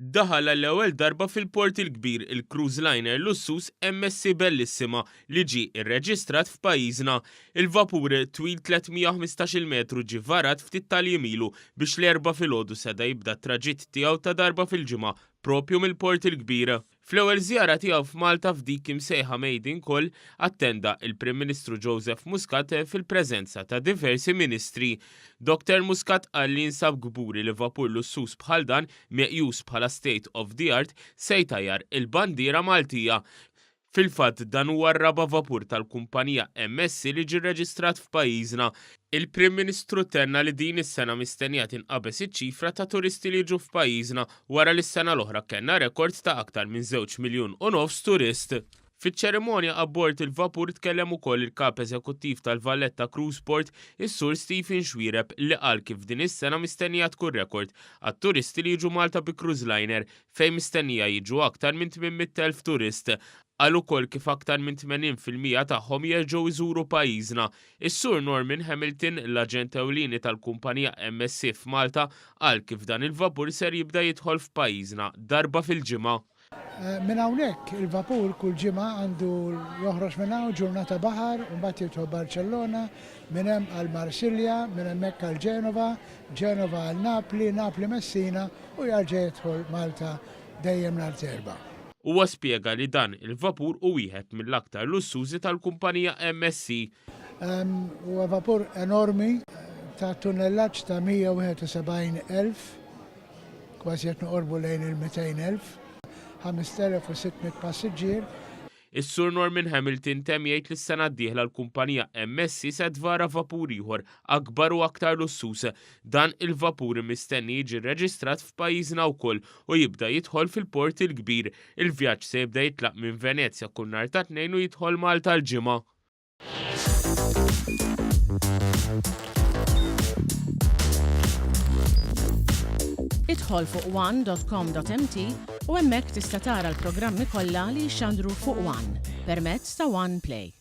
Daħal għall-ewwel darba fil-port il-kbir il-cruise liner lussus MSC Bellissima li ġie irreġistrat f'pajjiżna. Il-vapur twil 315 metru ġie varat ftit tal-jimilu biex l-4 filgħodu seda jibda t-traġitt tiegħu ta' darba fil-ġimgħa propju mill-port il-kbir. Fl-ewwel żjara tiegħu f'Malta f'dik imsejħa Maiden Call attenda il-Prim Ministru Joseph Muscat fil-preżenza ta' diversi ministri. Dr. Muscat qal li jinsab gburi li vapur lussus bħal dan meqjus bħala state of the art se jtajjar il-bandiera Maltija. Fil-fatt dan huwa r-raba vapur tal-kumpanija MSC li ġie rreġistrat f'pajjiżna. Il-Prim Ministru tenna li din is-sena mistennija tinqabes iċ-ċifra ta' turisti li jiġu f'pajjiżna wara li s-sena l-oħra kellna rekord ta' aktar minn 2.5 miljun turist. Fiċ-ċerimonja abbord il-vapur tkellem ukoll il-kap eżekuttiv tal-Valletta Cruise Port, is-Sur Stephen Xwiereb li qal kif din is-sena mistennija tkun rekord għat-turisti li jiġu Malta bi cruise liner fejn mistennija jiġu aktar minn 800,000 turist. Qal ukoll kif aktar minn 80% tagħhom jerġgħu jżuru pajjiżna. Is-Sur Norman Hamilton, l-aġent ewlieni tal-kumpanija MSC f'Malta, qal kif dan il-vapur ser jibda jidħol f'pajjiżna darba fil-ġimgħa. Minn hawnhekk il-vapur kull ġimgħa għandu joħroġ minn hawn ġurnata baħar u mbagħad jidħol Barcellona, minn hemm għal Marsilja, minn hemmhekk għal Ġenova, Ġenova għal Napli, Napli Messina u jarġa' jidħol Malta dejjem nhar Erba'. Huwa spjega li dan il-vapur u wieħed mill-aktar lussużi tal-kumpanija MSC. Huwa vapur enormi ta' tunnellaġġ ta' 171,000, kważi qed noqorbu lejn il-200,000. 5,600 passiġġier. Is-Sur Norman Hamilton temm jgħid li s-sena d-dieħla l-kumpanija MSC se tvara vapur ieħor akbar u aktar lussus. Dan il-vapur mistenni jiġi rreġistrat f'pajjiżna wkoll u jibda jidħol fil-port il-kbir. Il-vjaġġ se jibda jitlaq minn Venezja kull nhar ta' tnejn u jidħol Malta l-ġimgħa. Idħol fuq one.com.mt u hemmhekk tista' tara l-programmi kollha li jxandru fuq One permezz ta' One Play.